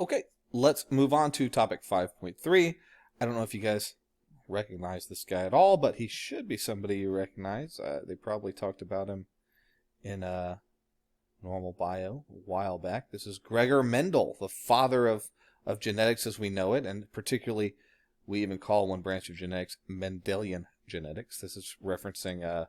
Okay, let's move on to topic 5.3. I don't know if you guys recognize this guy at all, but he should be somebody you recognize. They probably talked about him in normal bio a while back. This is Gregor Mendel, the father of genetics as we know it, and particularly we even call one branch of genetics Mendelian Genetics. This is referencing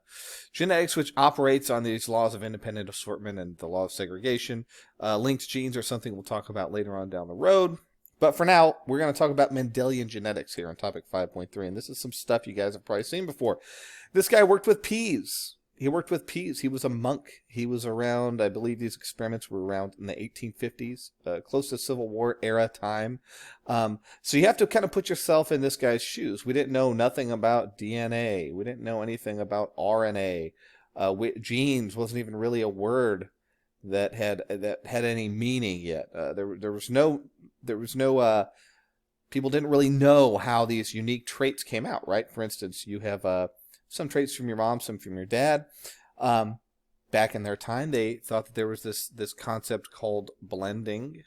genetics, which operates on these laws of independent assortment and the law of segregation. Linked genes are something we'll talk about later on down the road. But for now, we're going to talk about Mendelian genetics here on topic 5.3, and this is some stuff you guys have probably seen before. This guy worked with peas. He worked with peas. He was a monk. He was around, I believe these experiments were around in the 1850s, close to Civil War era time. So you have to kind of put yourself in this guy's shoes. We didn't know nothing about DNA. We didn't know anything about RNA. Genes wasn't even really a word that had any meaning yet. There was no people didn't really know how these unique traits came out, right? For instance, you have some traits from your mom, some from your dad. Back in their time, they thought that there was this concept called blending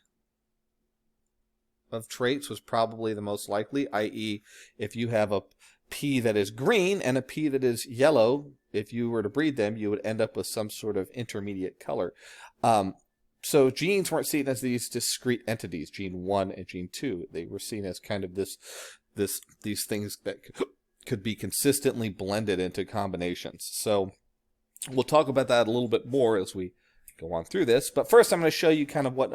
of traits was probably the most likely, i.e. if you have a pea that is green and a pea that is yellow, if you were to breed them, you would end up with some sort of intermediate color. So genes weren't seen as these discrete entities, gene 1 and gene 2. They were seen as kind of these things that could be consistently blended into combinations. So we'll talk about that a little bit more as we go on through this. But first, I'm going to show you kind of what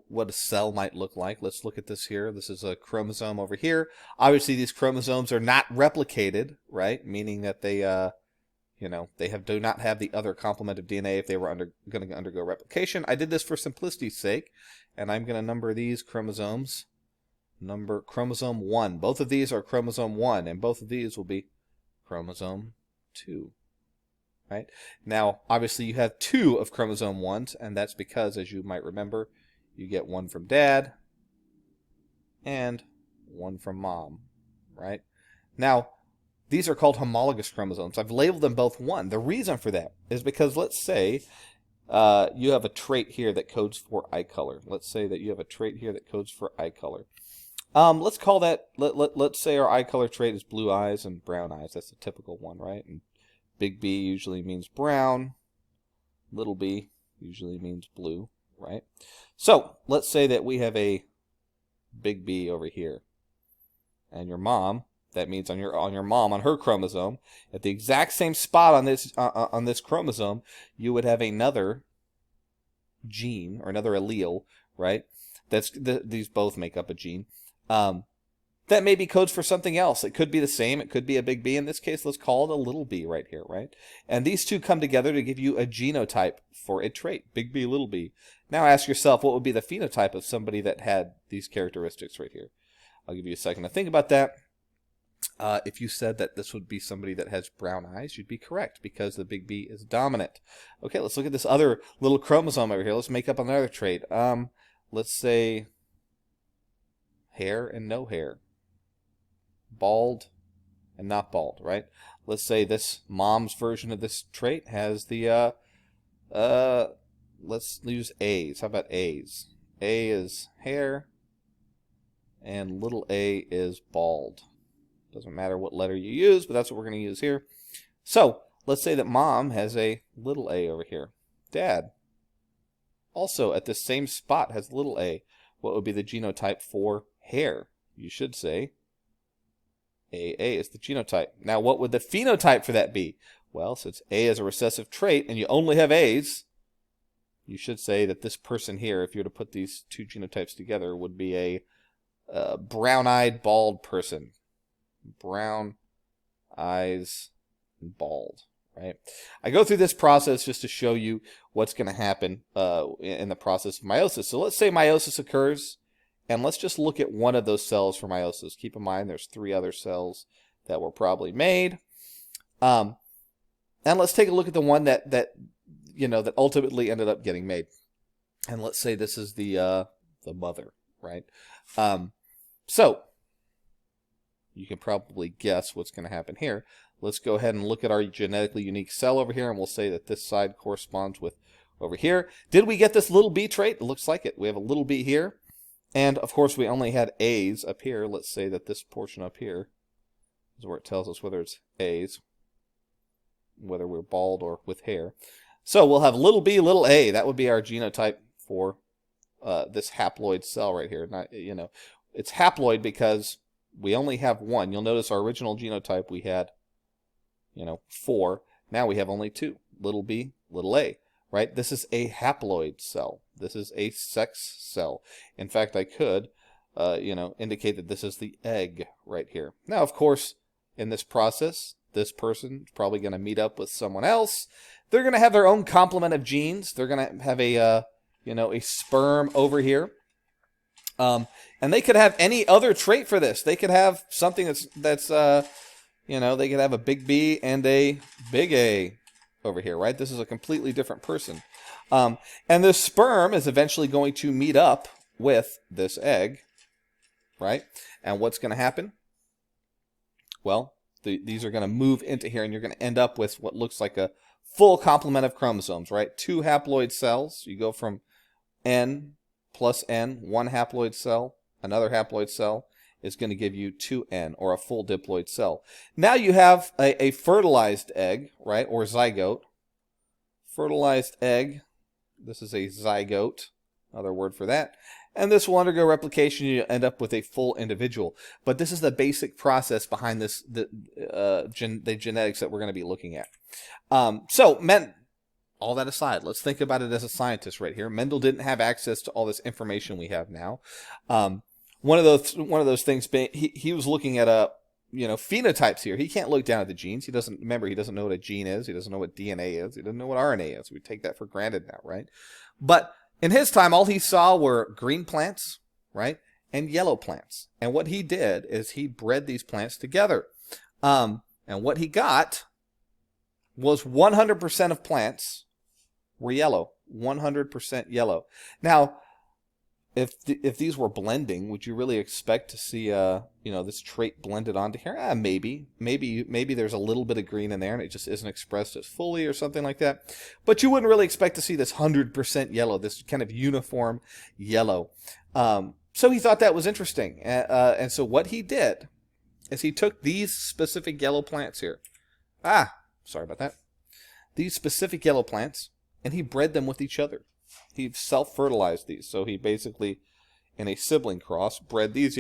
what a cell might look like. Let's look at this here. This is a chromosome over here. Obviously, these chromosomes are not replicated, right? Meaning that they do not have the other complement of DNA if they were going to undergo replication. I did this for simplicity's sake, and I'm going to number these chromosomes. Number chromosome 1. Both of these are chromosome 1, and both of these will be chromosome 2. Right? Now, obviously, you have 2 of chromosome 1s, and that's because, as you might remember, you get 1 from dad and 1 from mom. Right? Now, these are called homologous chromosomes. I've labeled them both 1. The reason for that is because, let's say, you have a trait here that codes for eye color. Let's say that you have a trait here that codes for eye color. Let's call that, let's say our eye color trait is blue eyes and brown eyes. That's the typical one, right? And big B usually means brown. Little b usually means blue, right? So let's say that we have a big B over here. And your mom, that means on your mom, on her chromosome, at the exact same spot on this chromosome, you would have another gene or another allele, right? These both make up a gene. That maybe codes for something else. It could be the same. It could be a big B. In this case, let's call it a little b right here, right? And these two come together to give you a genotype for a trait, big B, little b. Now ask yourself, what would be the phenotype of somebody that had these characteristics right here? I'll give you a second to think about that. If you said that this would be somebody that has brown eyes, you'd be correct because the big B is dominant. Okay, let's look at this other little chromosome over here. Let's make up another trait. Let's say hair and no hair. Bald and not bald, right? Let's say this mom's version of this trait has the, let's use A's. How about A's? A is hair and little a is bald. Doesn't matter what letter you use, but that's what we're going to use here. So let's say that mom has a little a over here. Dad also at this same spot has little a. What would be the genotype for hair? You should say AA is the genotype. Now, what would the phenotype for that be? Well, since A is a recessive trait and you only have A's, you should say that this person here, if you were to put these two genotypes together, would be a brown-eyed, bald person. Brown eyes and bald, right? I go through this process just to show you what's going to happen in the process of meiosis. So let's say meiosis occurs, and let's just look at one of those cells for meiosis. Keep in mind there's 3 other cells that were probably made. And let's take a look at the one that ultimately ended up getting made. And let's say this is the mother, right? So you can probably guess what's going to happen here. Let's go ahead and look at our genetically unique cell over here, and we'll say that this side corresponds with over here. Did we get this little b trait? It looks like it. We have a little b here. And, of course, we only had A's up here. Let's say that this portion up here is where it tells us whether it's A's, whether we're bald or with hair. So we'll have little b, little a. That would be our genotype for this haploid cell right here. Not, you know, it's haploid because we only have one. You'll notice our original genotype we had, you know, 4. Now we have only 2. Little b, little a. Right? This is a haploid cell. This is a sex cell. In fact, I could, you know, indicate that this is the egg right here. Now, of course, in this process, this person is probably going to meet up with someone else. They're going to have their own complement of genes. They're going to have a, you know, a sperm over here. And they could have any other trait for this. They could have something that's you know, they could have a big B and a big A over here, right? This is a completely different person. And this sperm is eventually going to meet up with this egg, right? And what's going to happen? Well, these are going to move into here, and you're going to end up with what looks like a full complement of chromosomes, right? 2 haploid cells. You go from N plus N, 1 haploid cell, another haploid cell is going to give you 2N, or a full diploid cell. Now you have a fertilized egg, right, or zygote. Fertilized egg, this is a zygote, another word for that. And this will undergo replication, you end up with a full individual. But this is the basic process behind this, the genetics that we're going to be looking at. All that aside, let's think about it as a scientist right here. Mendel didn't have access to all this information we have now. One of those things, he was looking at phenotypes here. He can't look down at the genes. He doesn't know what a gene is. He doesn't know what DNA is. He doesn't know what RNA is. We take that for granted now, right? But in his time, all he saw were green plants, right, and yellow plants. And what he did is he bred these plants together. And what he got was 100% of plants were yellow, 100% yellow. Now, if these were blending, would you really expect to see this trait blended onto here? Maybe there's a little bit of green in there and it just isn't expressed as fully or something like that. But you wouldn't really expect to see this 100% yellow, this kind of uniform yellow. So he thought that was interesting, and so what he did is he took these specific yellow plants here. Sorry about that. These specific yellow plants, and he bred them with each other. He self-fertilized these. So he basically, in a sibling cross, bred these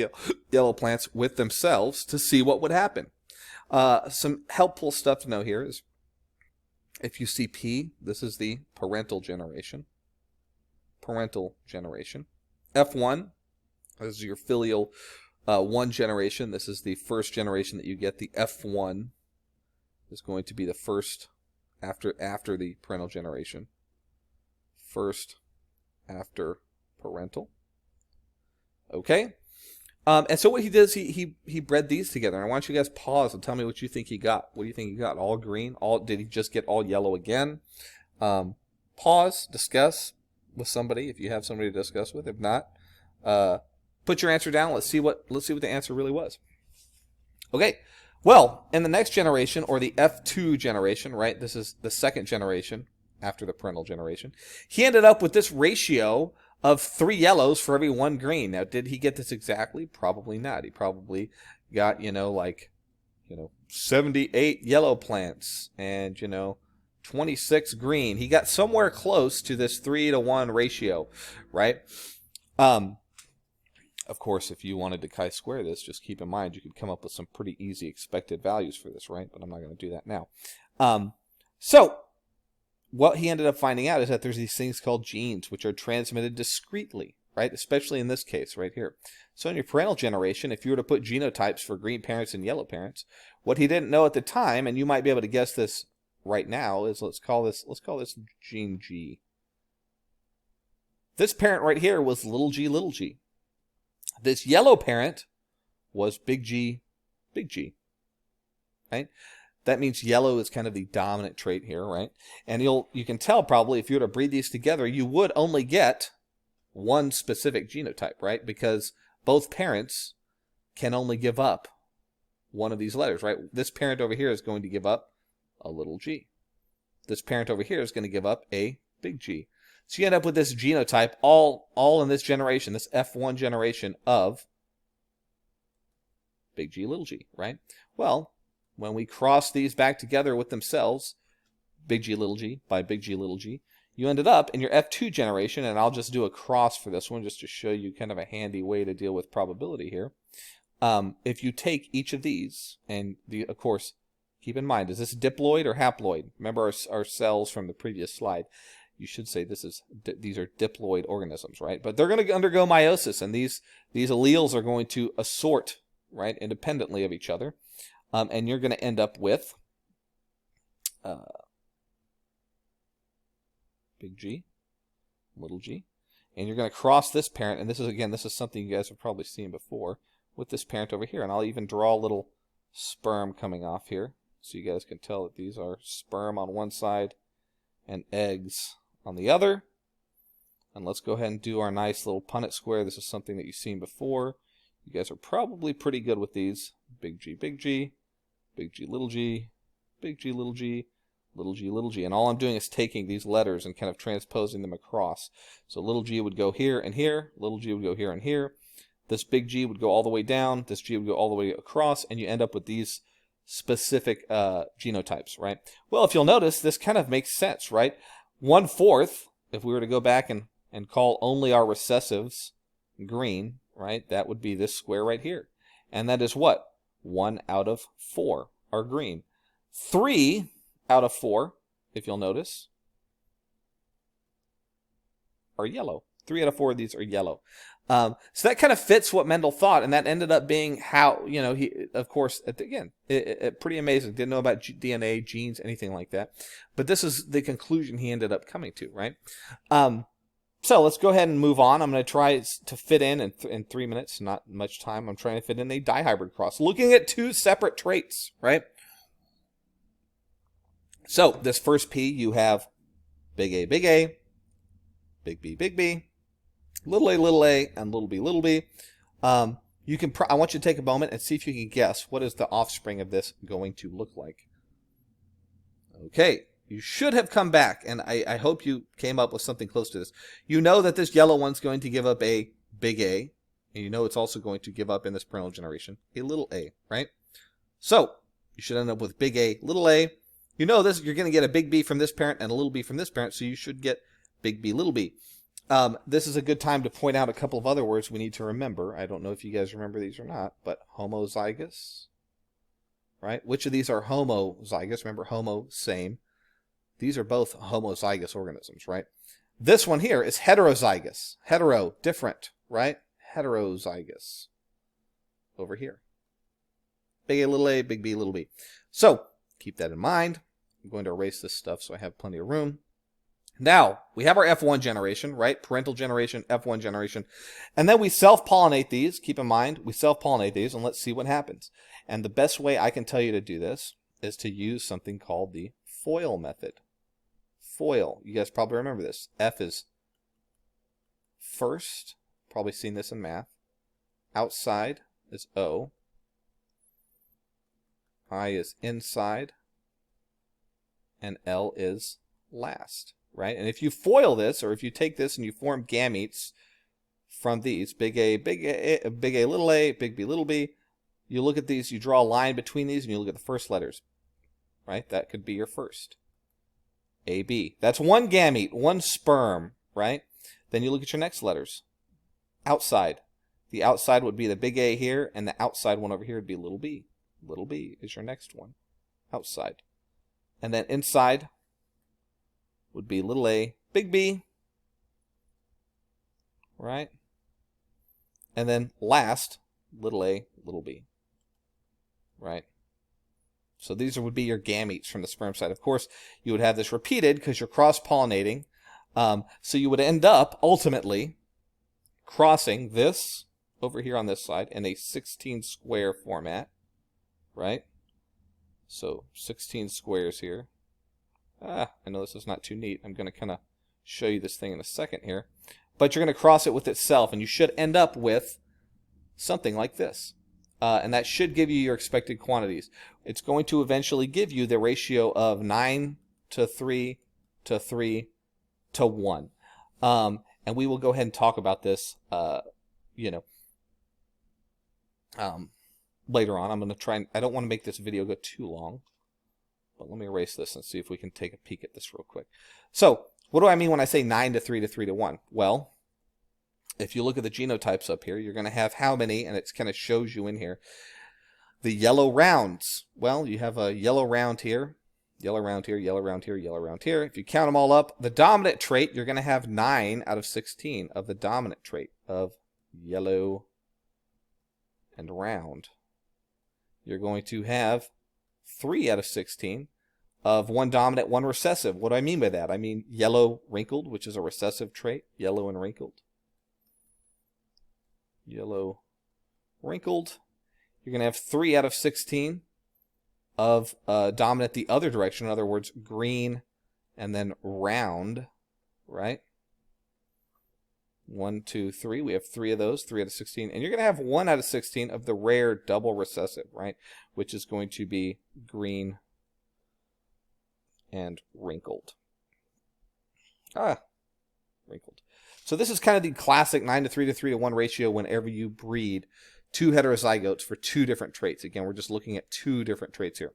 yellow plants with themselves to see what would happen. Some helpful stuff to know here is, if you see P, this is the parental generation. Parental generation. F1, this is your filial 1 generation. This is the first generation that you get. The F1 is going to be the first after the parental generation. First after parental. Okay. And so what he did is he bred these together. And I want you guys pause and tell me what you think he got. What do you think he got? All green? Did he just get all yellow again? Pause, discuss with somebody if you have somebody to discuss with. If not, put your answer down. Let's see what the answer really was. Okay. Well, in the next generation, or the F2 generation, right? This is the second generation after the parental generation. He ended up with this ratio of 3 yellows for every 1 green. Now, did he get this exactly? Probably not. He probably got, 78 yellow plants and, 26 green. He got somewhere close to this 3-to-1 ratio, right? Of course, if you wanted to chi-square this, just keep in mind you could come up with some pretty easy expected values for this, right? But I'm not going to do that now. So what he ended up finding out is that there's these things called genes, which are transmitted discretely, right? Especially in this case right here. So in your parental generation, if you were to put genotypes for green parents and yellow parents, what he didn't know at the time, and you might be able to guess this right now, is let's call this gene G. This parent right here was little g, little g. This yellow parent was big G, right? That means yellow is kind of the dominant trait here, right? And you can tell probably if you were to breed these together, you would only get one specific genotype, right? Because both parents can only give up one of these letters, right? This parent over here is going to give up a little g. This parent over here is going to give up a big G. So you end up with this genotype all in this generation, this F1 generation of big G, little g, right? Well, when we cross these back together with themselves, big G, little g by big G, little g, you ended up in your F2 generation, and I'll just do a cross for this one just to show you kind of a handy way to deal with probability here. If you take each of these, and of course, keep in mind, is this diploid or haploid? Remember our cells from the previous slide. You should say these are diploid organisms, right? But they're going to undergo meiosis, and these alleles are going to assort, right, independently of each other. And you're going to end up with big G, little g. And you're going to cross this parent, and this is something you guys have probably seen before, with this parent over here. And I'll even draw a little sperm coming off here, so you guys can tell that these are sperm on one side and eggs on the other. And let's go ahead and do our nice little Punnett square. This is something that you've seen before. You guys are probably pretty good with these. Big G, big G, big G, little g, big G, little g, little g, little g. And all I'm doing is taking these letters and kind of transposing them across. So little g would go here and here, little g would go here and here. This big G would go all the way down, this G would go all the way across, and you end up with these specific genotypes, right? Well, if you'll notice, this kind of makes sense, right? 1/4, if we were to go back and call only our recessives green, right, that would be this square right here. And that is what? 1 out of 4 are green. 3 out of 4, if you'll notice, are yellow. 3 out of 4 of these are yellow. So that kind of fits what Mendel thought, and that ended up being how, he, of course, again, pretty amazing. Didn't know about DNA, genes, anything like that. But this is the conclusion he ended up coming to, right? So let's go ahead and move on. I'm going to try to fit in 3 minutes, not much time. I'm trying to fit in a dihybrid cross, looking at 2 separate traits, right? So this first P, you have big A, big A, big B, big B, little a, and little b. You can. I want you to take a moment and see if you can guess what is the offspring of this going to look like. Okay, you should have come back, and I hope you came up with something close to this. You know that this yellow one's going to give up a big A, and you know it's also going to give up in this parental generation a little a, right? So you should end up with big A, little a. You know this. You're going to get a big B from this parent and a little b from this parent, so you should get big B, little b. This is a good time to point out a couple of other words we need to remember. I don't know if you guys remember these or not, but homozygous, right? Which of these are homozygous? Remember, homo, same. These are both homozygous organisms, right? This one here is heterozygous. Hetero, different, right? Heterozygous. Over here. Big A, little a, big B, little b. So, keep that in mind. I'm going to erase this stuff so I have plenty of room. Now, we have our F1 generation, right? Parental generation, F1 generation. And then we self-pollinate these. Keep in mind, we self-pollinate these, and let's see what happens. And the best way I can tell you to do this is to use something called the FOIL method. FOIL. You guys probably remember this. F is first. Probably seen this in math. Outside is O. I is inside. And L is last. Right? And if you FOIL this, or if you take this and you form gametes from these, big A, little a, big B, little b, you look at these, you draw a line between these, and you look at the first letters. Right? That could be your first. AB. That's one gamete, one sperm, right? Then you look at your next letters. Outside. The outside would be the big A here, and the outside one over here would be little b. Little b is your next one. Outside. And then inside would be little a, big B, right? And then last, little a, little b, right? So these would be your gametes from the sperm side. Of course, you would have this repeated because you're cross-pollinating. So you would end up, ultimately, crossing this over here on this side in a 16 square format, right? So 16 squares here. I know this is not too neat. I'm going to kind of show you this thing in a second here. But you're going to cross it with itself, and you should end up with something like this. And that should give you your expected quantities. It's going to eventually give you the ratio of 9 to 3 to 3 to 1. And we will go ahead and talk about this, later on. I'm going to try and, I don't want to make this video go too long, but let me erase this and see if we can take a peek at this real quick. So, what do I mean when I say 9 to 3 to 3 to 1? Well, if you look at the genotypes up here, you're going to have how many, and it kind of shows you in here, the yellow rounds. Well, you have a yellow round here, yellow round here, yellow round here, yellow round here. If you count them all up, the dominant trait, you're going to have 9 out of 16 of the dominant trait of yellow and round. You're going to have 3 out of 16 of one dominant, one recessive. What do I mean by that? I mean yellow wrinkled, which is a recessive trait, yellow and wrinkled. Yellow wrinkled. You're going to have 3 out of 16 of dominant the other direction. In other words, green and then round, right? 1, 2, 3. We have 3 of those, 3 out of 16. And you're going to have 1 out of 16 of the rare double recessive, right? Which is going to be green and wrinkled. Wrinkled. So this is kind of the classic 9 to 3 to 3 to 1 ratio whenever you breed 2 heterozygotes for 2 different traits. Again, we're just looking at 2 different traits here.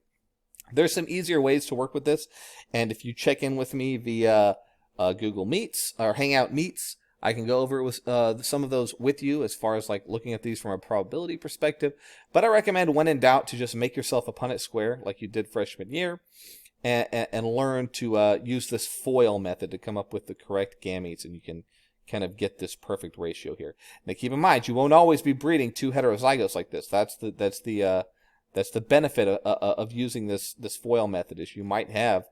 There's some easier ways to work with this. And if you check in with me via Google Meets or Hangout Meets, I can go over with some of those with you as far as like looking at these from a probability perspective. But I recommend, when in doubt, to just make yourself a Punnett square like you did freshman year and learn to use this FOIL method to come up with the correct gametes, and you can kind of get this perfect ratio here. Now keep in mind, you won't always be breeding 2 heterozygotes like this. That's the benefit of using this FOIL method, is you might have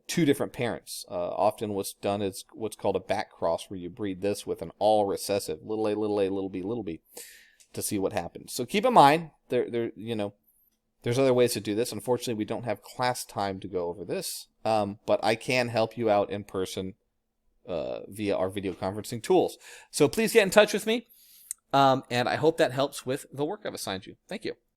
2 different parents. Often what's done is what's called a back cross, where you breed this with an all recessive, little a, little b, little b, to see what happens. So keep in mind, there's other ways to do this. Unfortunately, we don't have class time to go over this, but I can help you out in person via our video conferencing tools. So please get in touch with me, and I hope that helps with the work I've assigned you. Thank you.